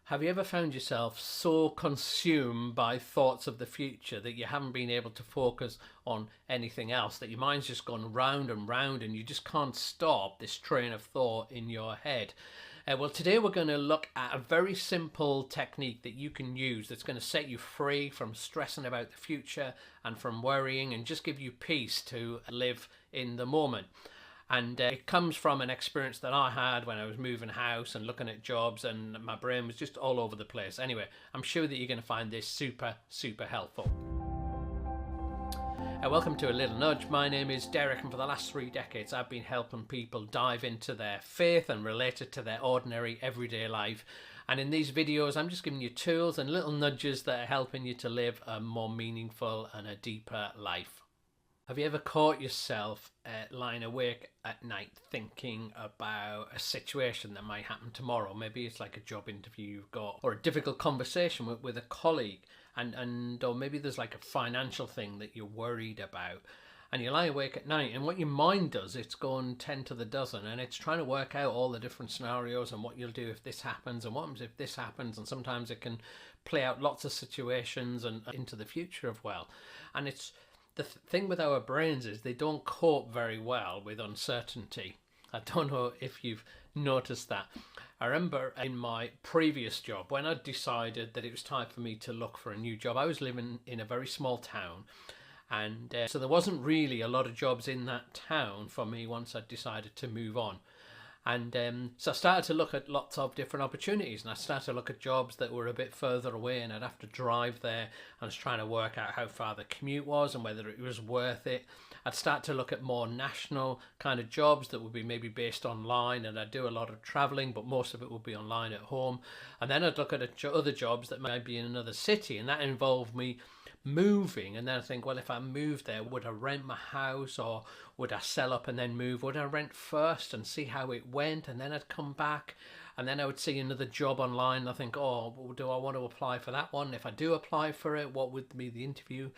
Have you ever found yourself so consumed by thoughts of the future that you haven't been able to focus on anything else, that your mind's just gone round and round and you just can't stop this train of thought in your head? Well, today we're going to look at a very simple technique that you can use that's going to set you free from stressing about the future and from worrying and just give you peace to live in the moment. And it comes from an experience that I had when I was moving house and looking at jobs, and my brain was just all over the place. Anyway, I'm sure that you're going to find this super helpful. Welcome to A Little Nudge. My name is Derek, and for the last 3 decades I've been helping people dive into their faith and relate it to their ordinary everyday life. And in these videos I'm just giving you tools and little nudges that are helping you to live a more meaningful and a deeper life. Have you ever caught yourself lying awake at night thinking about a situation that might happen tomorrow? Maybe it's like a job interview you've got, or a difficult conversation with a colleague, or maybe there's like a financial thing that you're worried about, and you lie awake at night, and what your mind does, it's going 10 to the dozen, and it's trying to work out all the different scenarios and what you'll do if this happens and what happens if this happens, and sometimes it can play out lots of situations and into the future as well. And it's the thing with our brains is they don't cope very well with uncertainty. I don't know if you've noticed that. I remember in my previous job, when I decided that it was time for me to look for a new job, I was living in a very small town, and so there wasn't really a lot of jobs in that town for me once I decided to move on. And so I started to look at lots of different opportunities, and I started to look at jobs that were a bit further away and I'd have to drive there. I was trying to work out how far the commute was and whether it was worth it. I'd start to look at more national kind of jobs that would be maybe based online, and I'd do a lot of traveling, but most of it would be online at home. And then I'd look at other jobs that might be in another city, and that involved me moving. And then I think, well, if I moved there, would I rent my house, or would I sell up and then move? Would I rent first and see how it went, and then I'd come back, and then I would see another job online and I think, oh, do I want to apply for that one? If I do apply for it, what would be the interview?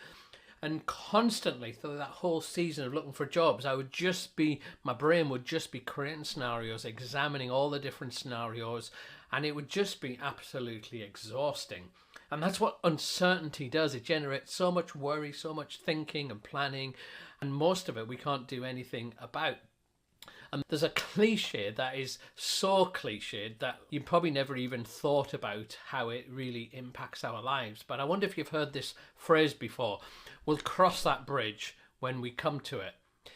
And constantly through that whole season of looking for jobs, my brain would just be creating scenarios, examining all the different scenarios, and it would just be absolutely exhausting. And that's what uncertainty does. It generates so much worry, so much thinking and planning, and most of it we can't do anything about. And there's a cliche that is so cliched that you probably never even thought about how it really impacts our lives. But I wonder if you've heard this phrase before: we'll cross that bridge when we come to it.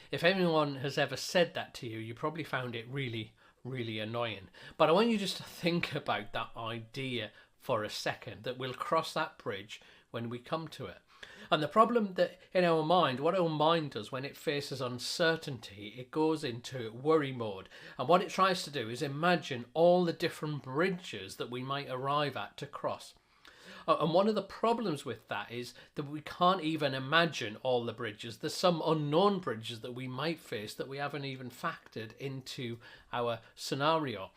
If anyone has ever said that to you, you probably found it really annoying. But I want you just to think about that idea for a second, that we'll cross that bridge when we come to it. And the problem that in our mind, what our mind does when it faces uncertainty, it goes into worry mode. And what it tries to do is imagine all the different bridges that we might arrive at to cross. And one of the problems with that is that we can't even imagine all the bridges. There's some unknown bridges that we might face that we haven't even factored into our scenario.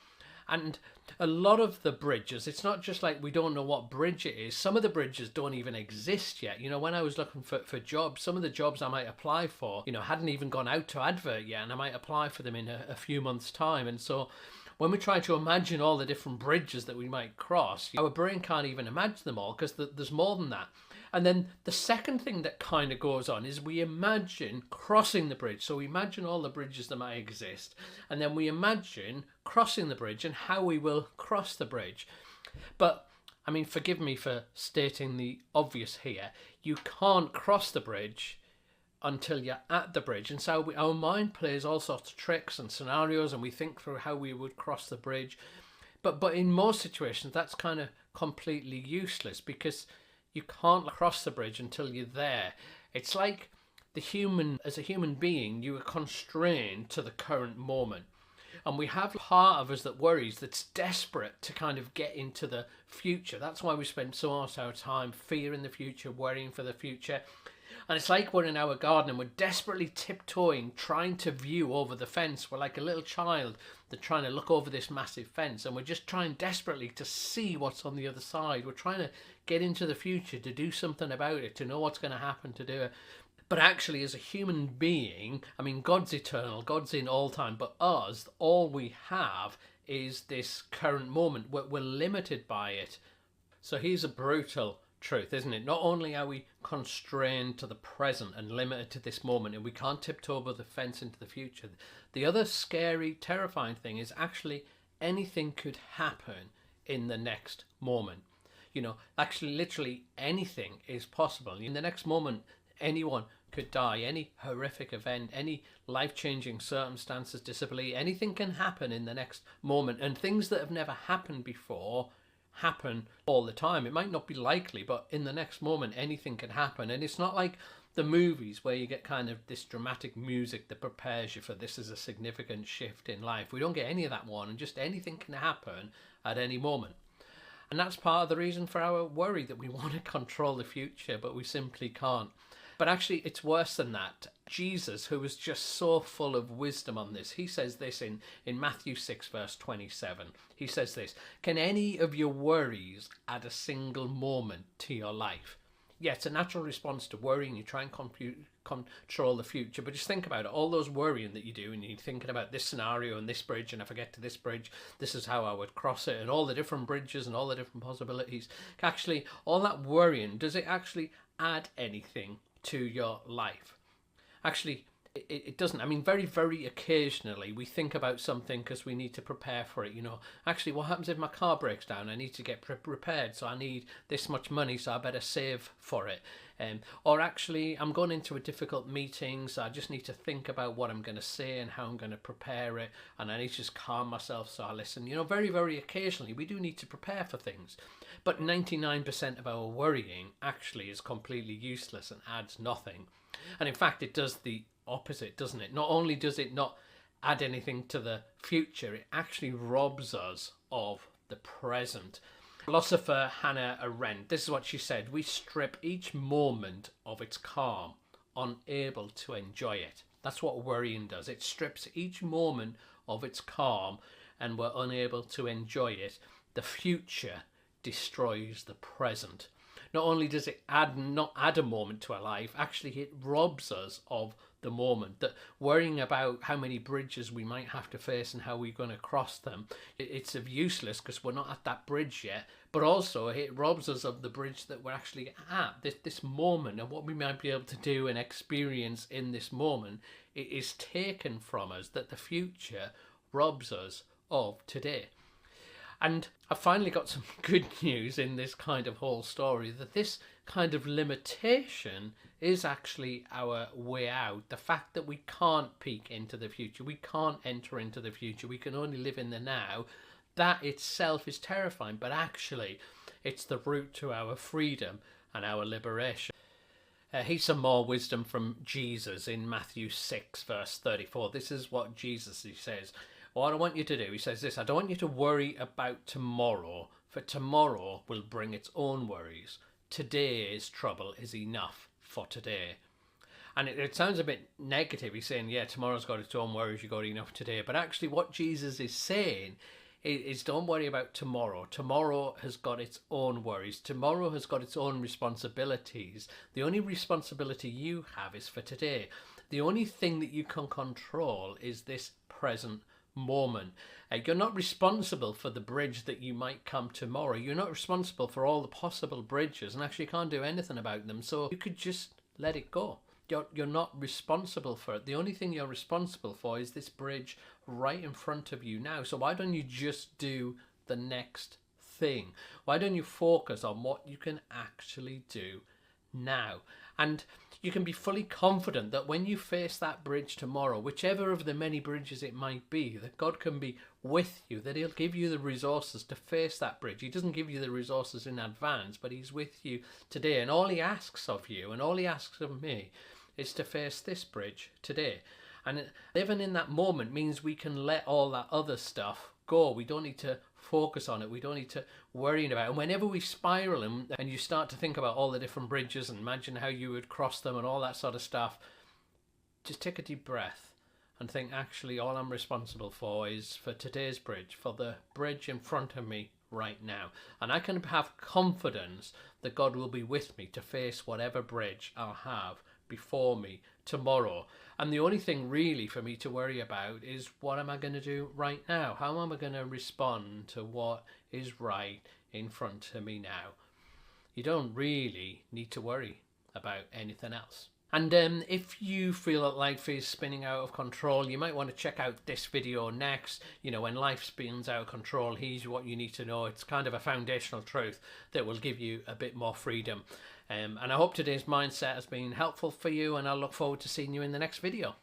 And a lot of the bridges, it's not just like we don't know what bridge it is. Some of the bridges don't even exist yet. You know, when I was looking for jobs, some of the jobs I might apply for, hadn't even gone out to advert yet, and I might apply for them in a few months' time. And so when we try to imagine all the different bridges that we might cross, our brain can't even imagine them all, because there's more than that. And then the second thing that kind of goes on is we imagine crossing the bridge. So we imagine all the bridges that might exist, and then we imagine crossing the bridge and how we will cross the bridge. But I mean, forgive me for stating the obvious here. You can't cross the bridge until you're at the bridge. And so our mind plays all sorts of tricks and scenarios, and we think through how we would cross the bridge. But in most situations, that's kind of completely useless, because you can't cross the bridge until you're there. It's like as a human being, you are constrained to the current moment. And we have part of us that worries, that's desperate to kind of get into the future. That's why we spend so much of our time fearing the future, worrying for the future. And it's like we're in our garden and we're desperately tiptoeing, trying to view over the fence. We're like a little child that's trying to look over this massive fence, and we're just trying desperately to see what's on the other side. We're trying to get into the future, to do something about it, to know what's going to happen, to do it. But actually, as a human being, I mean, God's eternal, God's in all time, but us, all we have is this current moment. We're limited by it. So here's a brutal truth, isn't it? Not only are we constrained to the present and limited to this moment, and we can't tiptoe over the fence into the future, the other scary, terrifying thing is actually anything could happen in the next moment. Actually, literally anything is possible. In the next moment, anyone could die. Any horrific event, any life-changing circumstances, disability, anything can happen in the next moment. And things that have never happened before happen all the time. It might not be likely, but in the next moment, anything can happen. And it's not like the movies where you get kind of this dramatic music that prepares you for this is a significant shift in life. We don't get any of that one, and just anything can happen at any moment. And that's part of the reason for our worry, that we want to control the future, but we simply can't. But actually, it's worse than that. Jesus, who was just so full of wisdom on this, he says this in Matthew 6, verse 27. He says this, "Can any of your worries add a single moment to your life?" Yeah, it's a natural response to worrying. You try and control the future, but just think about it. All those worrying that you do, and you're thinking about this scenario and this bridge, and if I get to this bridge, this is how I would cross it, and all the different bridges and all the different possibilities. Actually, all that worrying, does it actually add anything to your life? Actually, it doesn't. I mean, very, very occasionally we think about something because we need to prepare for it. Actually, what happens if my car breaks down? I need to get repaired, so I need this much money, so I better save for it. Or actually, I'm going into a difficult meeting, so I just need to think about what I'm going to say and how I'm going to prepare it, and I need to just calm myself, so I listen. Very, very occasionally we do need to prepare for things. But 99% of our worrying actually is completely useless and adds nothing. And in fact, it does the opposite, doesn't it? Not only does it not add anything to the future, it actually robs us of the present. Philosopher Hannah Arendt, this is what she said: "We strip each moment of its calm, unable to enjoy it." That's what worrying does. It strips each moment of its calm, and we're unable to enjoy it. The future destroys the present. Not only does it not add a moment to our life, actually it robs us of the moment. That worrying about how many bridges we might have to face and how we're going to cross them, it's of useless because we're not at that bridge yet, but also it robs us of the bridge that we're actually at, this moment, and what we might be able to do and experience in this moment. It is taken from us, that the future robs us of today. And I finally got some good news in this kind of whole story, that this kind of limitation is actually our way out. The fact that we can't peek into the future, we can't enter into the future, we can only live in the now, that itself is terrifying, but actually it's the route to our freedom and our liberation. Here's some more wisdom from Jesus in Matthew 6, verse 34. This is what Jesus says. What I want you to do, he says this: "I don't want you to worry about tomorrow, for tomorrow will bring its own worries. Today's trouble is enough for today." And it sounds a bit negative. He's saying, yeah, tomorrow's got its own worries, you've got enough today. But actually what Jesus is saying is don't worry about tomorrow. Tomorrow has got its own worries. Tomorrow has got its own responsibilities. The only responsibility you have is for today. The only thing that you can control is this present moment. You're not responsible for the bridge that you might come tomorrow. You're not responsible for all the possible bridges, and actually can't do anything about them, so you could just let it go. You're not responsible for it. The only thing you're responsible for is this bridge right in front of you now. So why don't you just do the next thing? Why don't you focus on what you can actually do now? And you can be fully confident that when you face that bridge tomorrow, whichever of the many bridges it might be, that God can be with you, that he'll give you the resources to face that bridge. He doesn't give you the resources in advance, but he's with you today. And all he asks of you, and all he asks of me, is to face this bridge today. And living in that moment means we can let all that other stuff go. We don't need to focus on it. We don't need to worry about it. And whenever we spiral and you start to think about all the different bridges and imagine how you would cross them and all that sort of stuff, just take a deep breath and think, actually, all I'm responsible for is for today's bridge, for the bridge in front of me right now. And I can have confidence that God will be with me to face whatever bridge I'll have before me tomorrow. And the only thing really for me to worry about is, what am I going to do right now? How am I going to respond to what is right in front of me now? You don't really need to worry about anything else. And if you feel that life is spinning out of control, you might want to check out this video next. You know, when life spins out of control, here's what you need to know. It's kind of a foundational truth that will give you a bit more freedom. And I hope today's mindset has been helpful for you, and I look forward to seeing you in the next video.